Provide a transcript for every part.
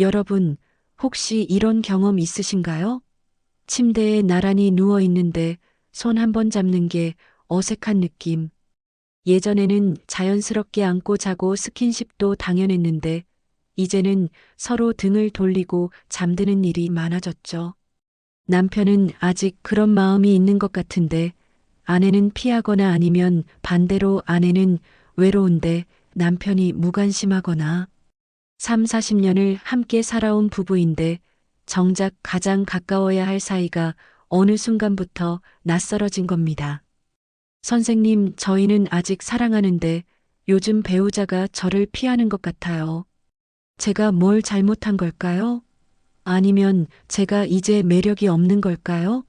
여러분, 혹시 이런 경험 있으신가요? 침대에 나란히 누워 있는데 손 한 번 잡는 게 어색한 느낌. 예전에는 자연스럽게 안고 자고 스킨십도 당연했는데, 이제는 서로 등을 돌리고 잠드는 일이 많아졌죠. 남편은 아직 그런 마음이 있는 것 같은데, 아내는 피하거나 아니면 반대로 아내는 외로운데 남편이 무관심하거나 3, 40년을 함께 살아온 부부인데 정작 가장 가까워야 할 사이가 어느 순간부터 낯설어진 겁니다. 선생님, 저희는 아직 사랑하는데 요즘 배우자가 저를 피하는 것 같아요. 제가 뭘 잘못한 걸까요? 아니면 제가 이제 매력이 없는 걸까요?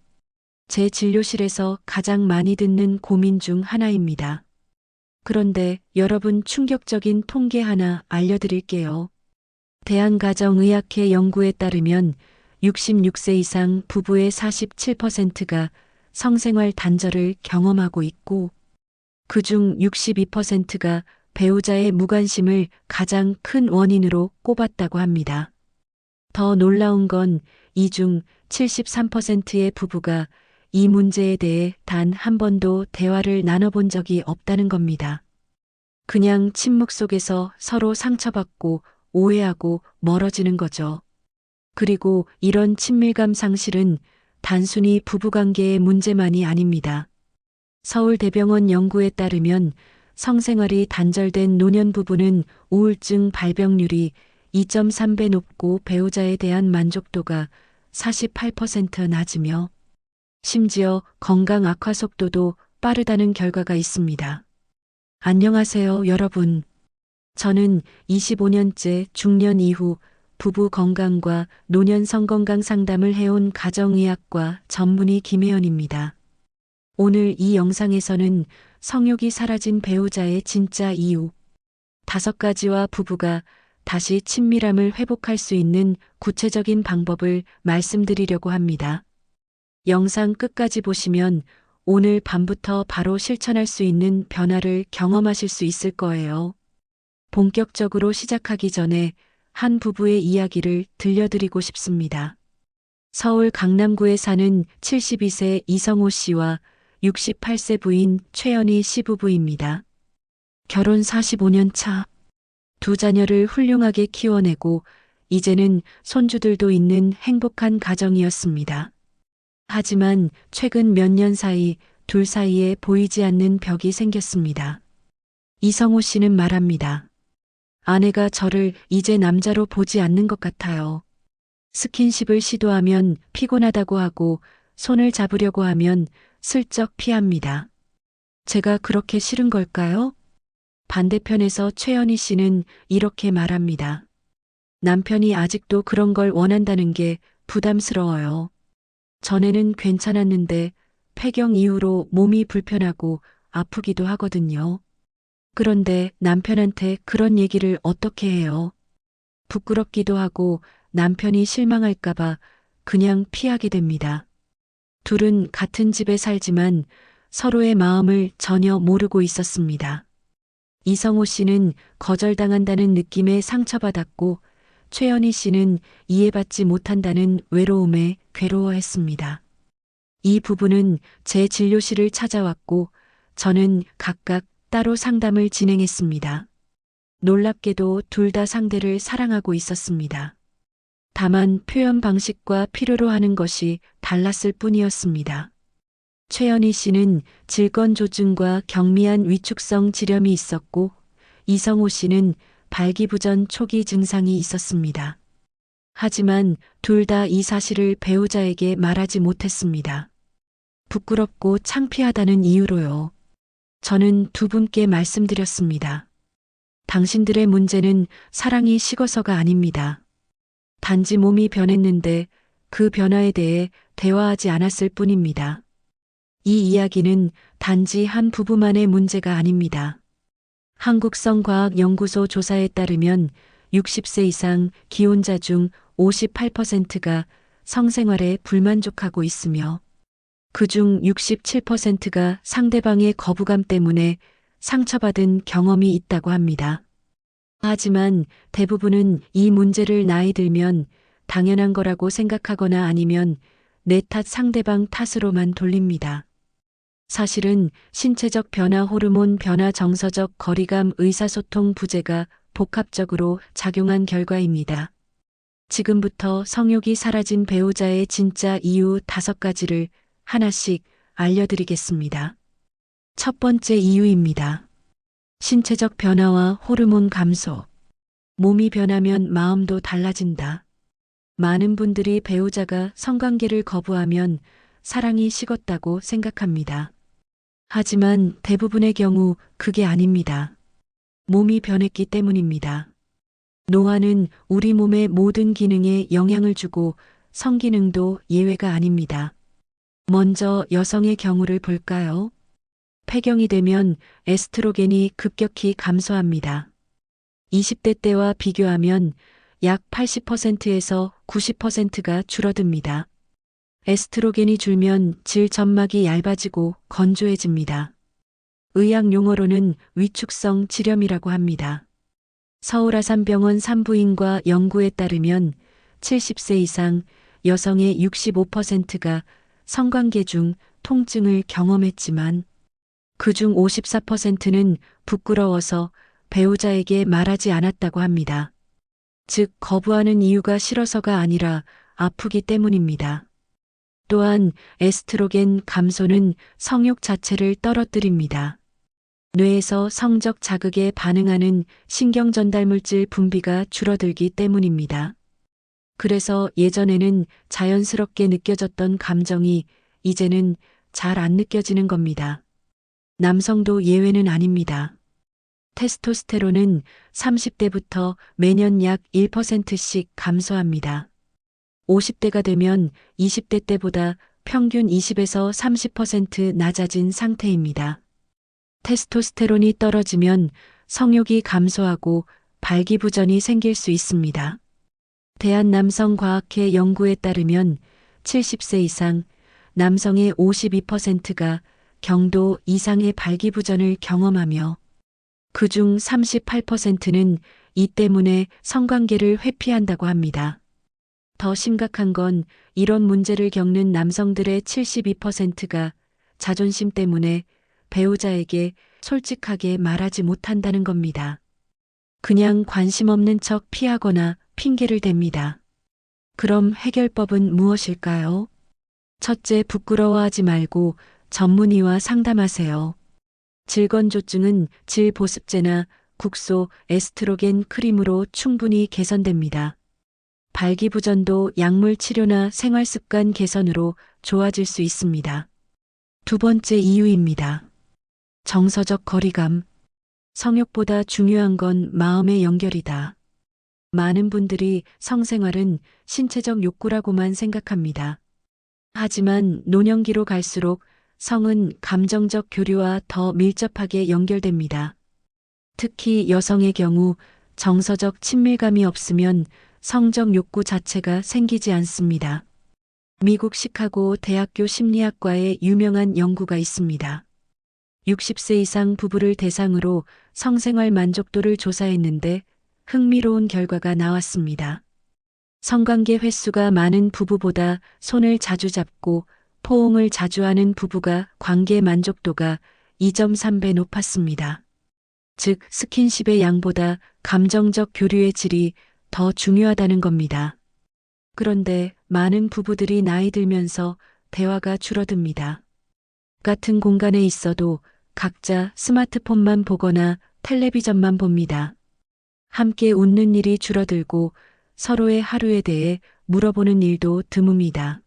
제 진료실에서 가장 많이 듣는 고민 중 하나입니다. 그런데 여러분, 충격적인 통계 하나 알려드릴게요. 대한가정의학회 연구에 따르면 66세 이상 부부의 47%가 성생활 단절을 경험하고 있고, 그중 62%가 배우자의 무관심을 가장 큰 원인으로 꼽았다고 합니다. 더 놀라운 건 이 중 73%의 부부가 이 문제에 대해 단 한 번도 대화를 나눠본 적이 없다는 겁니다. 그냥 침묵 속에서 서로 상처받고 오해하고 멀어지는 거죠. 그리고 이런 친밀감 상실은 단순히 부부관계의 문제만이 아닙니다. 서울대병원 연구에 따르면 성생활이 단절된 노년 부부는 우울증 발병률이 2.3배 높고 배우자에 대한 만족도가 48% 낮으며 심지어 건강 악화 속도도 빠르다는 결과가 있습니다. 안녕하세요, 여러분. 저는 25년째 중년 이후 부부 건강과 노년 성건강 상담을 해온 가정의학과 전문의 김혜연입니다. 오늘 이 영상에서는 성욕이 사라진 배우자의 진짜 이유 5가지와 부부가 다시 친밀함을 회복할 수 있는 구체적인 방법을 말씀드리려고 합니다. 영상 끝까지 보시면 오늘 밤부터 바로 실천할 수 있는 변화를 경험하실 수 있을 거예요. 본격적으로 시작하기 전에 한 부부의 이야기를 들려드리고 싶습니다. 서울 강남구에 사는 72세 이성호 씨와 68세 부인 최연희 씨 부부입니다. 결혼 45년 차. 두 자녀를 훌륭하게 키워내고 이제는 손주들도 있는 행복한 가정이었습니다. 하지만 최근 몇 년 사이 둘 사이에 보이지 않는 벽이 생겼습니다. 이성호 씨는 말합니다. 아내가 저를 이제 남자로 보지 않는 것 같아요. 스킨십을 시도하면 피곤하다고 하고 손을 잡으려고 하면 슬쩍 피합니다. 제가 그렇게 싫은 걸까요? 반대편에서 최연희 씨는 이렇게 말합니다. 남편이 아직도 그런 걸 원한다는 게 부담스러워요. 전에는 괜찮았는데 폐경 이후로 몸이 불편하고 아프기도 하거든요. 그런데 남편한테 그런 얘기를 어떻게 해요? 부끄럽기도 하고 남편이 실망할까봐 그냥 피하게 됩니다. 둘은 같은 집에 살지만 서로의 마음을 전혀 모르고 있었습니다. 이성호 씨는 거절당한다는 느낌에 상처받았고 최연희 씨는 이해받지 못한다는 외로움에 괴로워했습니다. 이 부부는 제 진료실을 찾아왔고 저는 각각 따로 상담을 진행했습니다. 놀랍게도 둘 다 상대를 사랑하고 있었습니다. 다만 표현 방식과 필요로 하는 것이 달랐을 뿐이었습니다. 최연희 씨는 질건조증과 경미한 위축성 지렴이 있었고 이성호 씨는 발기부전 초기 증상이 있었습니다. 하지만 둘 다 이 사실을 배우자에게 말하지 못했습니다. 부끄럽고 창피하다는 이유로요. 저는 두 분께 말씀드렸습니다. 당신들의 문제는 사랑이 식어서가 아닙니다. 단지 몸이 변했는데 그 변화에 대해 대화하지 않았을 뿐입니다. 이 이야기는 단지 한 부부만의 문제가 아닙니다. 한국성과학연구소 조사에 따르면 60세 이상 기혼자 중 58%가 성생활에 불만족하고 있으며 그중 67%가 상대방의 거부감 때문에 상처받은 경험이 있다고 합니다. 하지만 대부분은 이 문제를 나이 들면 당연한 거라고 생각하거나 아니면 내 탓 상대방 탓으로만 돌립니다. 사실은 신체적 변화, 호르몬 변화, 정서적 거리감, 의사소통 부재가 복합적으로 작용한 결과입니다. 지금부터 성욕이 사라진 배우자의 진짜 이유 5가지를 하나씩 알려드리겠습니다. 첫 번째 이유입니다. 신체적 변화와 호르몬 감소. 몸이 변하면 마음도 달라진다. 많은 분들이 배우자가 성관계를 거부하면 사랑이 식었다고 생각합니다. 하지만 대부분의 경우 그게 아닙니다. 몸이 변했기 때문입니다. 노화는 우리 몸의 모든 기능에 영향을 주고 성기능도 예외가 아닙니다. 먼저 여성의 경우를 볼까요? 폐경이 되면 에스트로겐이 급격히 감소합니다. 20대 때와 비교하면 약 80%에서 90%가 줄어듭니다. 에스트로겐이 줄면 질 점막이 얇아지고 건조해집니다. 의학 용어로는 위축성 지렴이라고 합니다. 서울아산병원 산부인과 연구에 따르면 70세 이상 여성의 65%가 성관계 중 통증을 경험했지만 그중 54%는 부끄러워서 배우자에게 말하지 않았다고 합니다. 즉, 거부하는 이유가 싫어서가 아니라 아프기 때문입니다. 또한 에스트로겐 감소는 성욕 자체를 떨어뜨립니다. 뇌에서 성적 자극에 반응하는 신경전달물질 분비가 줄어들기 때문입니다. 그래서 예전에는 자연스럽게 느껴졌던 감정이 이제는 잘 안 느껴지는 겁니다. 남성도 예외는 아닙니다. 테스토스테론은 30대부터 매년 약 1%씩 감소합니다. 50대가 되면 20대 때보다 평균 20에서 30% 낮아진 상태입니다. 테스토스테론이 떨어지면 성욕이 감소하고 발기부전이 생길 수 있습니다. 대한남성과학회 연구에 따르면 70세 이상 남성의 52%가 경도 이상의 발기부전을 경험하며 그중 38%는 이 때문에 성관계를 회피한다고 합니다. 더 심각한 건 이런 문제를 겪는 남성들의 72%가 자존심 때문에 배우자에게 솔직하게 말하지 못한다는 겁니다. 그냥 관심 없는 척 피하거나 핑계를 댑니다. 그럼 해결법은 무엇일까요? 첫째, 부끄러워하지 말고 전문의와 상담하세요. 질건조증은 질보습제나 국소, 에스트로겐 크림으로 충분히 개선됩니다. 발기부전도 약물 치료나 생활습관 개선으로 좋아질 수 있습니다. 두 번째 이유입니다. 정서적 거리감. 성욕보다 중요한 건 마음의 연결이다. 많은 분들이 성생활은 신체적 욕구라고만 생각합니다. 하지만 노년기로 갈수록 성은 감정적 교류와 더 밀접하게 연결됩니다. 특히 여성의 경우 정서적 친밀감이 없으면 성적 욕구 자체가 생기지 않습니다. 미국 시카고 대학교 심리학과에 유명한 연구가 있습니다. 60세 이상 부부를 대상으로 성생활 만족도를 조사했는데 흥미로운 결과가 나왔습니다. 성관계 횟수가 많은 부부보다 손을 자주 잡고 포옹을 자주 하는 부부가 관계 만족도가 2.3배 높았습니다. 즉, 스킨십의 양보다 감정적 교류의 질이 더 중요하다는 겁니다. 그런데 많은 부부들이 나이 들면서 대화가 줄어듭니다. 같은 공간에 있어도 각자 스마트폰만 보거나 텔레비전만 봅니다. 함께 웃는 일이 줄어들고 서로의 하루에 대해 물어보는 일도 드뭅니다.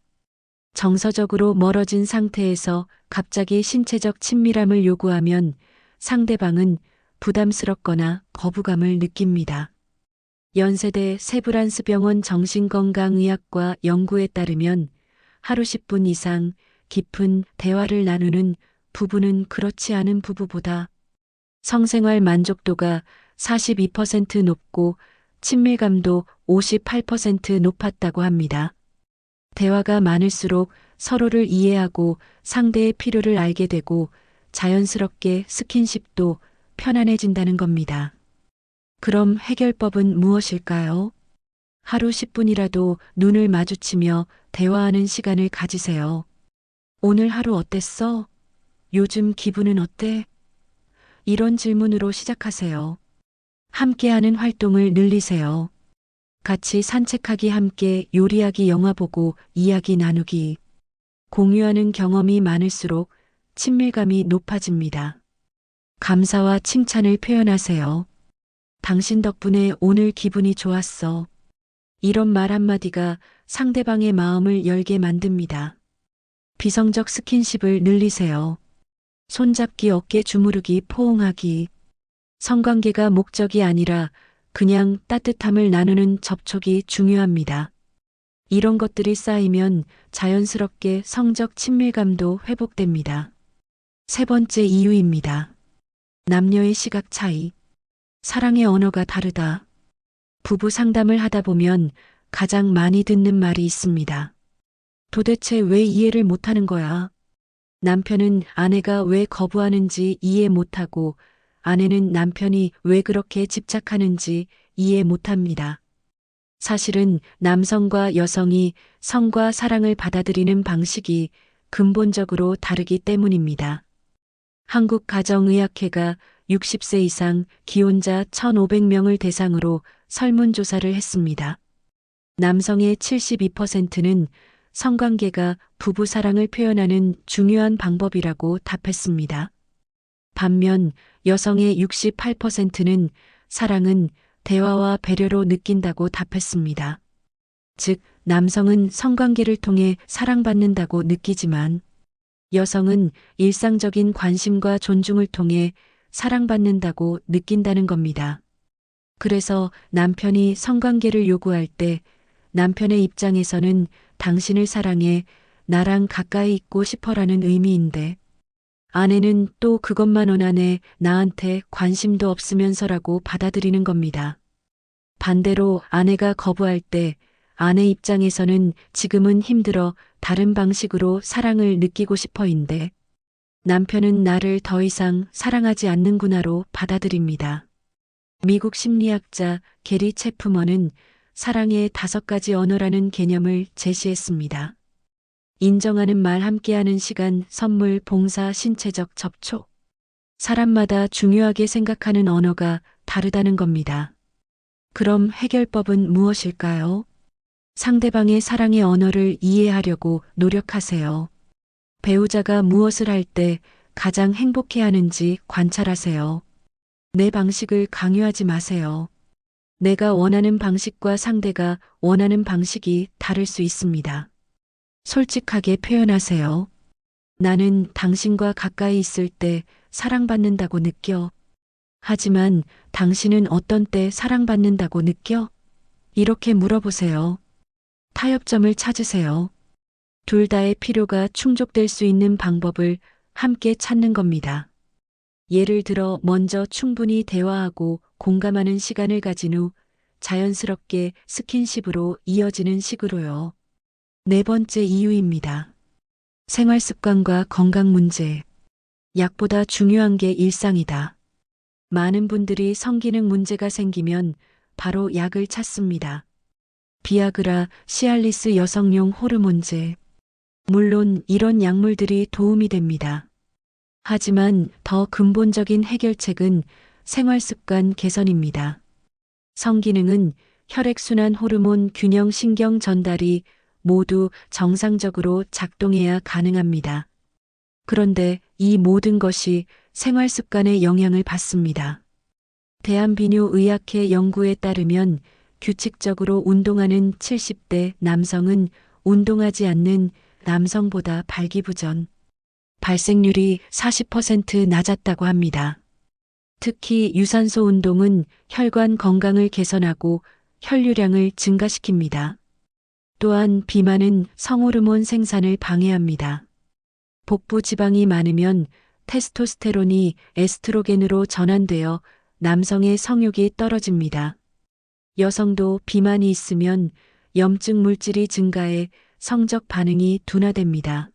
정서적으로 멀어진 상태에서 갑자기 신체적 친밀함을 요구하면 상대방은 부담스럽거나 거부감을 느낍니다. 연세대 세브란스병원 정신건강의학과 연구에 따르면 하루 10분 이상 깊은 대화를 나누는 부부는 그렇지 않은 부부보다 성생활 만족도가 42% 높고 친밀감도 58% 높았다고 합니다. 대화가 많을수록 서로를 이해하고 상대의 필요를 알게 되고 자연스럽게 스킨십도 편안해진다는 겁니다. 그럼 해결법은 무엇일까요? 하루 10분이라도 눈을 마주치며 대화하는 시간을 가지세요. 오늘 하루 어땠어? 요즘 기분은 어때? 이런 질문으로 시작하세요. 함께하는 활동을 늘리세요. 같이 산책하기, 함께 요리하기, 영화 보고 이야기 나누기. 공유하는 경험이 많을수록 친밀감이 높아집니다. 감사와 칭찬을 표현하세요. 당신 덕분에 오늘 기분이 좋았어. 이런 말 한마디가 상대방의 마음을 열게 만듭니다. 비성적 스킨십을 늘리세요. 손잡기, 어깨 주무르기, 포옹하기. 성관계가 목적이 아니라 그냥 따뜻함을 나누는 접촉이 중요합니다. 이런 것들이 쌓이면 자연스럽게 성적 친밀감도 회복됩니다. 세 번째 이유입니다. 남녀의 시각 차이. 사랑의 언어가 다르다. 부부 상담을 하다 보면 가장 많이 듣는 말이 있습니다. 도대체 왜 이해를 못하는 거야? 남편은 아내가 왜 거부하는지 이해 못하고, 아내는 남편이 왜 그렇게 집착하는지 이해 못합니다. 사실은 남성과 여성이 성과 사랑을 받아들이는 방식이 근본적으로 다르기 때문입니다. 한국가정의학회가 60세 이상 기혼자 1,500명을 대상으로 설문조사를 했습니다. 남성의 72%는 성관계가 부부 사랑을 표현하는 중요한 방법이라고 답했습니다. 반면 여성의 68%는 사랑은 대화와 배려로 느낀다고 답했습니다. 즉, 남성은 성관계를 통해 사랑받는다고 느끼지만 여성은 일상적인 관심과 존중을 통해 사랑받는다고 느낀다는 겁니다. 그래서 남편이 성관계를 요구할 때 남편의 입장에서는 당신을 사랑해, 나랑 가까이 있고 싶어라는 의미인데, 아내는 또 그것만 원하네, 나한테 관심도 없으면서라고 받아들이는 겁니다. 반대로 아내가 거부할 때 아내 입장에서는 지금은 힘들어, 다른 방식으로 사랑을 느끼고 싶어인데, 남편은 나를 더 이상 사랑하지 않는구나로 받아들입니다. 미국 심리학자 게리 체프먼은 사랑의 5가지 언어라는 개념을 제시했습니다. 인정하는 말, 함께하는 시간, 선물, 봉사, 신체적 접촉. 사람마다 중요하게 생각하는 언어가 다르다는 겁니다. 그럼 해결법은 무엇일까요? 상대방의 사랑의 언어를 이해하려고 노력하세요. 배우자가 무엇을 할 때 가장 행복해하는지 관찰하세요. 내 방식을 강요하지 마세요. 내가 원하는 방식과 상대가 원하는 방식이 다를 수 있습니다. 솔직하게 표현하세요. 나는 당신과 가까이 있을 때 사랑받는다고 느껴. 하지만 당신은 어떤 때 사랑받는다고 느껴? 이렇게 물어보세요. 타협점을 찾으세요. 둘 다의 필요가 충족될 수 있는 방법을 함께 찾는 겁니다. 예를 들어 먼저 충분히 대화하고 공감하는 시간을 가진 후 자연스럽게 스킨십으로 이어지는 식으로요. 네 번째 이유입니다. 생활 습관과 건강 문제. 약보다 중요한 게 일상이다. 많은 분들이 성기능 문제가 생기면 바로 약을 찾습니다. 비아그라, 시알리스, 여성용 호르몬제. 물론 이런 약물들이 도움이 됩니다. 하지만 더 근본적인 해결책은 생활습관 개선입니다. 성기능은 혈액순환, 호르몬, 균형, 신경 전달이 모두 정상적으로 작동해야 가능합니다. 그런데 이 모든 것이 생활습관에 영향을 받습니다. 대한비뇨의학회 연구에 따르면 규칙적으로 운동하는 70대 남성은 운동하지 않는 남성보다 발기부전, 발생률이 40% 낮았다고 합니다. 특히 유산소 운동은 혈관 건강을 개선하고 혈류량을 증가시킵니다. 또한 비만은 성호르몬 생산을 방해합니다. 복부 지방이 많으면 테스토스테론이 에스트로겐으로 전환되어 남성의 성욕이 떨어집니다. 여성도 비만이 있으면 염증 물질이 증가해 성적 반응이 둔화됩니다.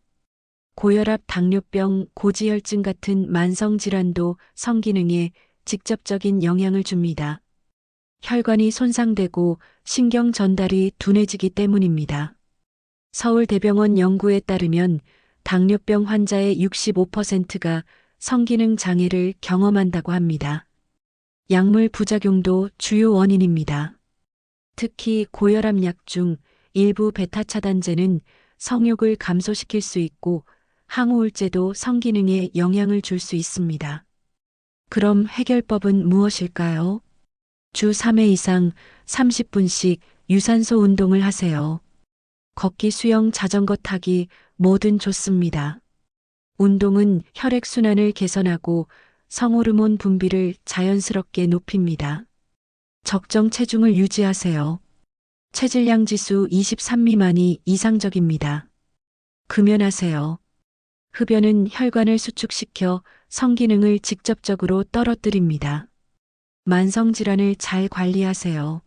고혈압, 당뇨병, 고지혈증 같은 만성 질환도 성기능에 직접적인 영향을 줍니다. 혈관이 손상되고 신경 전달이 둔해지기 때문입니다. 서울대병원 연구에 따르면 당뇨병 환자의 65%가 성기능 장애를 경험한다고 합니다. 약물 부작용도 주요 원인입니다. 특히 고혈압 약 중 일부 베타 차단제는 성욕을 감소시킬 수 있고 항우울제도 성기능에 영향을 줄 수 있습니다. 그럼 해결법은 무엇일까요? 주 3회 이상 30분씩 유산소 운동을 하세요. 걷기, 수영, 자전거 타기 뭐든 좋습니다. 운동은 혈액순환을 개선하고 성호르몬 분비를 자연스럽게 높입니다. 적정 체중을 유지하세요. 체질량 지수 23 미만이 이상적입니다. 금연하세요. 흡연은 혈관을 수축시켜 성기능을 직접적으로 떨어뜨립니다. 만성질환을 잘 관리하세요.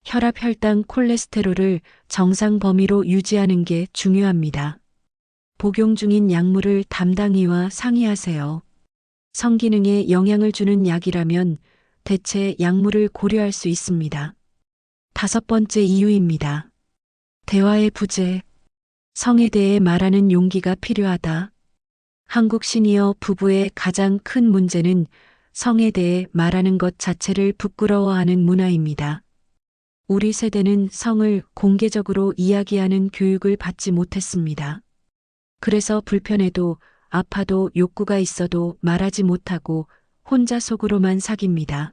혈압, 혈당, 콜레스테롤을 정상 범위로 유지하는 게 중요합니다. 복용 중인 약물을 담당의와 상의하세요. 성기능에 영향을 주는 약이라면 대체 약물을 고려할 수 있습니다. 5번째 이유입니다. 대화의 부재. 성에 대해 말하는 용기가 필요하다. 한국 시니어 부부의 가장 큰 문제는 성에 대해 말하는 것 자체를 부끄러워하는 문화입니다. 우리 세대는 성을 공개적으로 이야기하는 교육을 받지 못했습니다. 그래서 불편해도 아파도 욕구가 있어도 말하지 못하고 혼자 속으로만 사깁니다.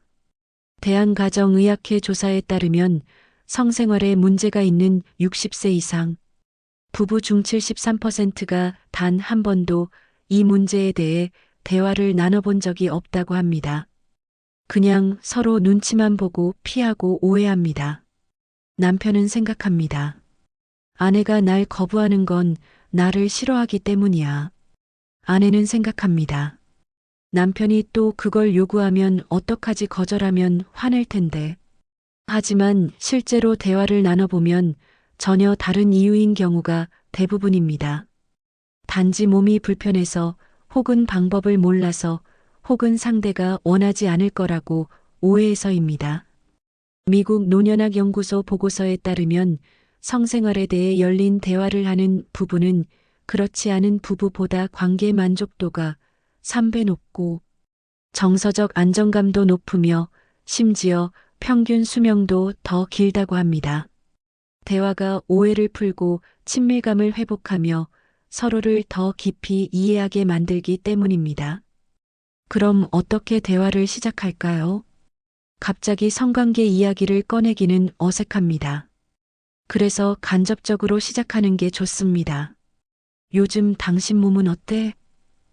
대한가정의학회 조사에 따르면 성생활에 문제가 있는 60세 이상 부부 중 73%가 단 한 번도 이 문제에 대해 대화를 나눠본 적이 없다고 합니다. 그냥 서로 눈치만 보고 피하고 오해합니다. 남편은 생각합니다. 아내가 날 거부하는 건 나를 싫어하기 때문이야. 아내는 생각합니다. 남편이 또 그걸 요구하면 어떡하지, 거절하면 화낼 텐데. 하지만 실제로 대화를 나눠보면 전혀 다른 이유인 경우가 대부분입니다. 단지 몸이 불편해서, 혹은 방법을 몰라서, 혹은 상대가 원하지 않을 거라고 오해해서입니다. 미국 노년학 연구소 보고서에 따르면 성생활에 대해 열린 대화를 하는 부부는 그렇지 않은 부부보다 관계 만족도가 3배 높고 정서적 안정감도 높으며 심지어 평균 수명도 더 길다고 합니다. 대화가 오해를 풀고 친밀감을 회복하며 서로를 더 깊이 이해하게 만들기 때문입니다. 그럼 어떻게 대화를 시작할까요? 갑자기 성관계 이야기를 꺼내기는 어색합니다. 그래서 간접적으로 시작하는 게 좋습니다. 요즘 당신 몸은 어때?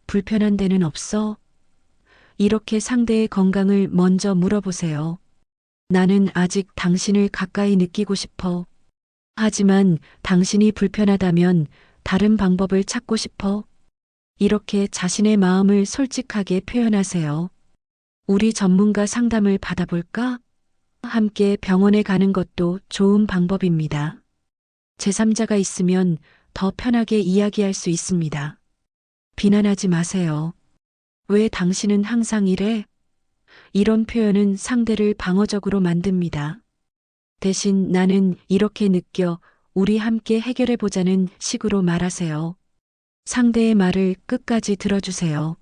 불편한 데는 없어? 이렇게 상대의 건강을 먼저 물어보세요. 나는 아직 당신을 가까이 느끼고 싶어. 하지만 당신이 불편하다면 다른 방법을 찾고 싶어. 이렇게 자신의 마음을 솔직하게 표현하세요. 우리 전문가 상담을 받아볼까? 함께 병원에 가는 것도 좋은 방법입니다. 제3자가 있으면 더 편하게 이야기할 수 있습니다. 비난하지 마세요. 왜 당신은 항상 이래? 이런 표현은 상대를 방어적으로 만듭니다. 대신 나는 이렇게 느껴, 우리 함께 해결해보자는 식으로 말하세요. 상대의 말을 끝까지 들어주세요.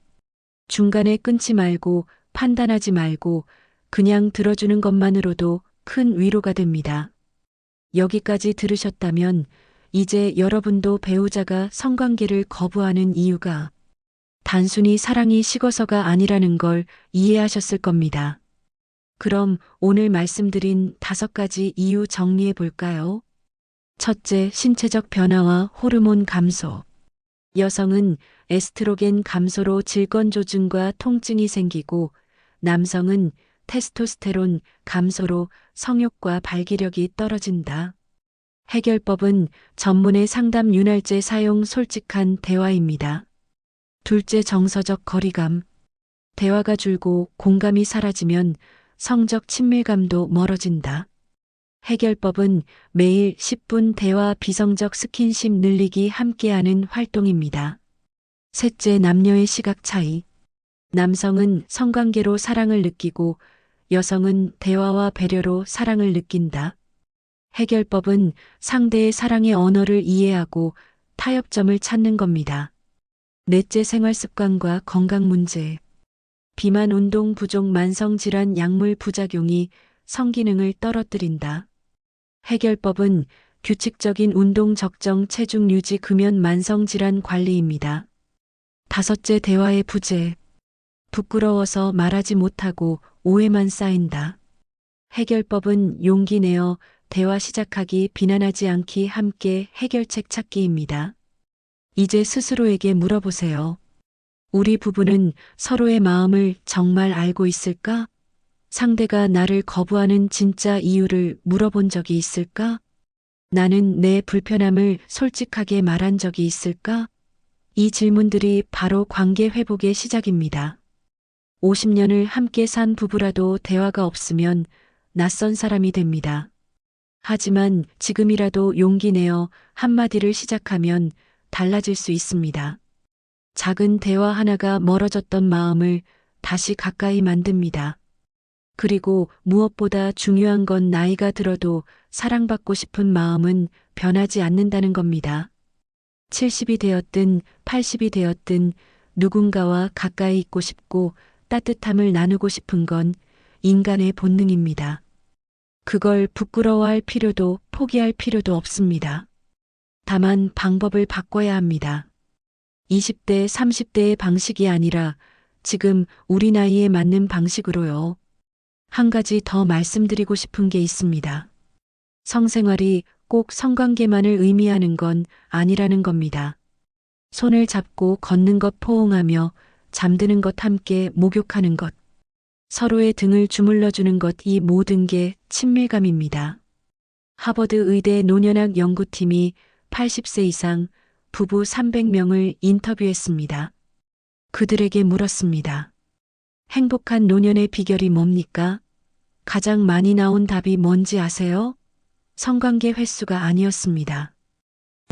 중간에 끊지 말고 판단하지 말고 그냥 들어주는 것만으로도 큰 위로가 됩니다. 여기까지 들으셨다면 이제 여러분도 배우자가 성관계를 거부하는 이유가 단순히 사랑이 식어서가 아니라는 걸 이해하셨을 겁니다. 그럼 오늘 말씀드린 5가지 이유 정리해 볼까요? 첫째, 신체적 변화와 호르몬 감소. 여성은 에스트로겐 감소로 질건조증과 통증이 생기고 남성은 테스토스테론 감소로 성욕과 발기력이 떨어진다. 해결법은 전문의 상담 윤활제 사용, 솔직한 대화입니다. 둘째, 정서적 거리감. 대화가 줄고 공감이 사라지면 성적 친밀감도 멀어진다. 해결법은 매일 10분 대화, 비성적 스킨십 늘리기, 함께하는 활동입니다. 셋째, 남녀의 시각 차이. 남성은 성관계로 사랑을 느끼고 여성은 대화와 배려로 사랑을 느낀다. 해결법은 상대의 사랑의 언어를 이해하고 타협점을 찾는 겁니다. 넷째, 생활 습관과 건강 문제. 비만, 운동 부족, 만성 질환, 약물 부작용이 성기능을 떨어뜨린다. 해결법은 규칙적인 운동, 적정 체중 유지, 금연, 만성 질환 관리입니다. 다섯째, 대화의 부재. 부끄러워서 말하지 못하고 오해만 쌓인다. 해결법은 용기 내어 대화 시작하기, 비난하지 않기, 함께 해결책 찾기입니다. 이제 스스로에게 물어보세요. 우리 부부는 서로의 마음을 정말 알고 있을까? 상대가 나를 거부하는 진짜 이유를 물어본 적이 있을까? 나는 내 불편함을 솔직하게 말한 적이 있을까? 이 질문들이 바로 관계 회복의 시작입니다. 50년을 함께 산 부부라도 대화가 없으면 낯선 사람이 됩니다. 하지만 지금이라도 용기 내어 한마디를 시작하면 달라질 수 있습니다. 작은 대화 하나가 멀어졌던 마음을 다시 가까이 만듭니다. 그리고 무엇보다 중요한 건 나이가 들어도 사랑받고 싶은 마음은 변하지 않는다는 겁니다. 70이 되었든 80이 되었든 누군가와 가까이 있고 싶고 따뜻함을 나누고 싶은 건 인간의 본능입니다. 그걸 부끄러워할 필요도 포기할 필요도 없습니다. 다만 방법을 바꿔야 합니다. 20대, 30대의 방식이 아니라 지금 우리 나이에 맞는 방식으로요. 한 가지 더 말씀드리고 싶은 게 있습니다. 성생활이 꼭 성관계만을 의미하는 건 아니라는 겁니다. 손을 잡고 걷는 것, 포옹하며 잠드는 것, 함께 목욕하는 것, 서로의 등을 주물러주는 것, 이 모든 게 친밀감입니다. 하버드 의대 노년학 연구팀이 80세 이상 부부 300명을 인터뷰했습니다. 그들에게 물었습니다. 행복한 노년의 비결이 뭡니까? 가장 많이 나온 답이 뭔지 아세요? 성관계 횟수가 아니었습니다.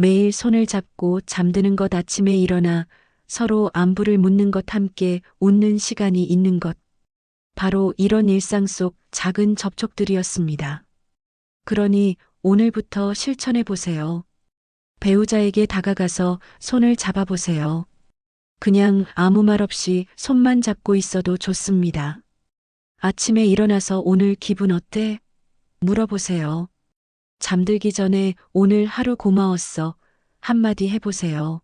매일 손을 잡고 잠드는 것, 아침에 일어나 서로 안부를 묻는 것, 함께 웃는 시간이 있는 것. 바로 이런 일상 속 작은 접촉들이었습니다. 그러니 오늘부터 실천해 보세요. 배우자에게 다가가서 손을 잡아보세요. 그냥 아무 말 없이 손만 잡고 있어도 좋습니다. 아침에 일어나서 오늘 기분 어때? 물어보세요. 잠들기 전에 오늘 하루 고마웠어. 한마디 해보세요.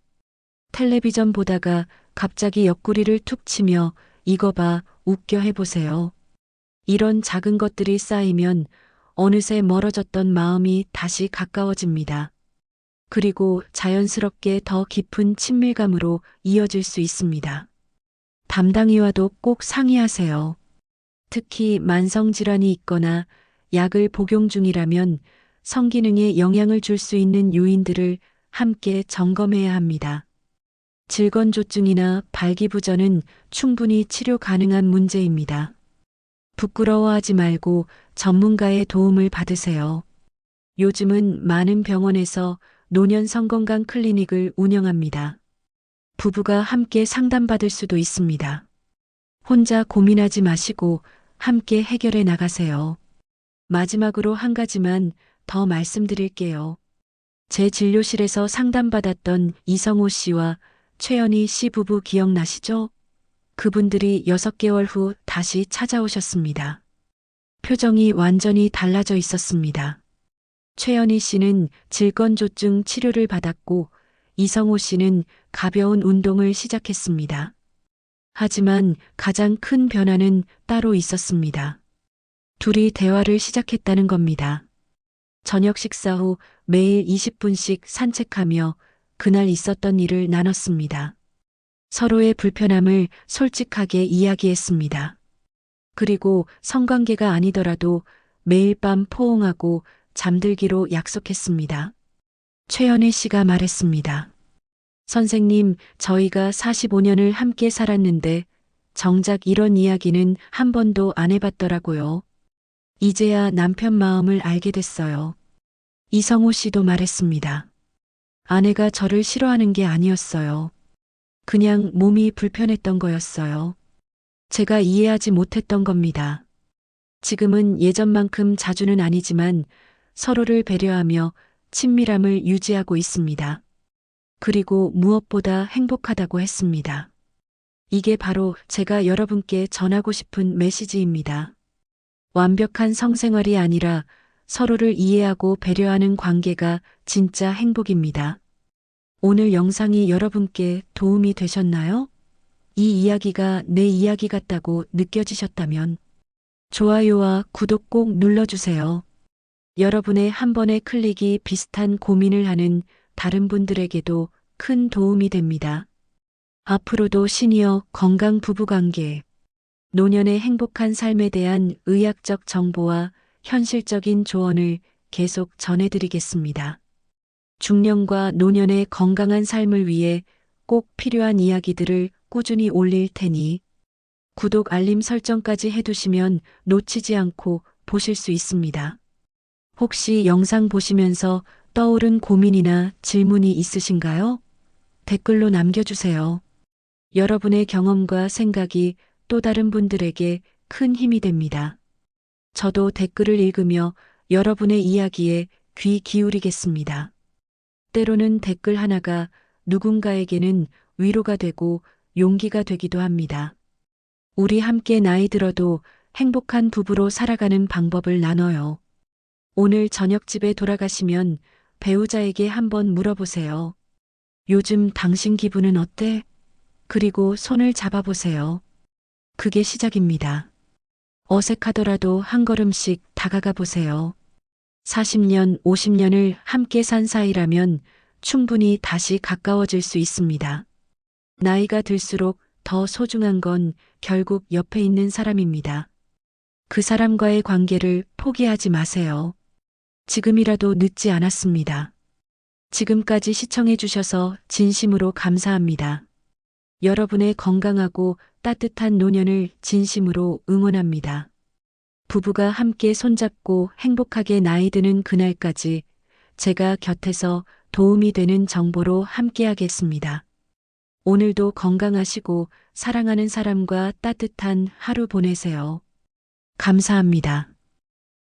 텔레비전 보다가 갑자기 옆구리를 툭 치며 이거 봐, 웃겨 해보세요. 이런 작은 것들이 쌓이면 어느새 멀어졌던 마음이 다시 가까워집니다. 그리고 자연스럽게 더 깊은 친밀감으로 이어질 수 있습니다. 담당이와도 꼭 상의하세요. 특히 만성질환이 있거나 약을 복용 중이라면 성기능에 영향을 줄 수 있는 요인들을 함께 점검해야 합니다. 질건조증이나 발기부전은 충분히 치료 가능한 문제입니다. 부끄러워하지 말고 전문가의 도움을 받으세요. 요즘은 많은 병원에서 노년 성건강 클리닉을 운영합니다. 부부가 함께 상담받을 수도 있습니다. 혼자 고민하지 마시고 함께 해결해 나가세요. 마지막으로 한 가지만 더 말씀드릴게요. 제 진료실에서 상담받았던 이성호 씨와 최연희 씨 부부 기억나시죠? 그분들이 6개월 후 다시 찾아오셨습니다. 표정이 완전히 달라져 있었습니다. 최연희 씨는 질건조증 치료를 받았고 이성호 씨는 가벼운 운동을 시작했습니다. 하지만 가장 큰 변화는 따로 있었습니다. 둘이 대화를 시작했다는 겁니다. 저녁 식사 후 매일 20분씩 산책하며 그날 있었던 일을 나눴습니다. 서로의 불편함을 솔직하게 이야기했습니다. 그리고 성관계가 아니더라도 매일 밤 포옹하고 잠들기로 약속했습니다. 최연희 씨가 말했습니다. 선생님, 저희가 45년을 함께 살았는데 정작 이런 이야기는 한 번도 안 해봤더라고요. 이제야 남편 마음을 알게 됐어요. 이성호 씨도 말했습니다. 아내가 저를 싫어하는 게 아니었어요. 그냥 몸이 불편했던 거였어요. 제가 이해하지 못했던 겁니다. 지금은 예전만큼 자주는 아니지만 서로를 배려하며 친밀함을 유지하고 있습니다. 그리고 무엇보다 행복하다고 했습니다. 이게 바로 제가 여러분께 전하고 싶은 메시지입니다. 완벽한 성생활이 아니라 서로를 이해하고 배려하는 관계가 진짜 행복입니다. 오늘 영상이 여러분께 도움이 되셨나요? 이 이야기가 내 이야기 같다고 느껴지셨다면 좋아요와 구독 꼭 눌러주세요. 여러분의 한 번의 클릭이 비슷한 고민을 하는 다른 분들에게도 큰 도움이 됩니다. 앞으로도 시니어 건강 부부관계, 노년의 행복한 삶에 대한 의학적 정보와 현실적인 조언을 계속 전해드리겠습니다. 중년과 노년의 건강한 삶을 위해 꼭 필요한 이야기들을 꾸준히 올릴 테니 구독 알림 설정까지 해두시면 놓치지 않고 보실 수 있습니다. 혹시 영상 보시면서 떠오른 고민이나 질문이 있으신가요? 댓글로 남겨주세요. 여러분의 경험과 생각이 또 다른 분들에게 큰 힘이 됩니다. 저도 댓글을 읽으며 여러분의 이야기에 귀 기울이겠습니다. 때로는 댓글 하나가 누군가에게는 위로가 되고 용기가 되기도 합니다. 우리 함께 나이 들어도 행복한 부부로 살아가는 방법을 나눠요. 오늘 저녁 집에 돌아가시면 배우자에게 한번 물어보세요. 요즘 당신 기분은 어때? 그리고 손을 잡아보세요. 그게 시작입니다. 어색하더라도 한 걸음씩 다가가 보세요. 40년, 50년을 함께 산 사이라면 충분히 다시 가까워질 수 있습니다. 나이가 들수록 더 소중한 건 결국 옆에 있는 사람입니다. 그 사람과의 관계를 포기하지 마세요. 지금이라도 늦지 않았습니다. 지금까지 시청해 주셔서 진심으로 감사합니다. 여러분의 건강하고 따뜻한 노년을 진심으로 응원합니다. 부부가 함께 손잡고 행복하게 나이 드는 그날까지 제가 곁에서 도움이 되는 정보로 함께하겠습니다. 오늘도 건강하시고 사랑하는 사람과 따뜻한 하루 보내세요. 감사합니다.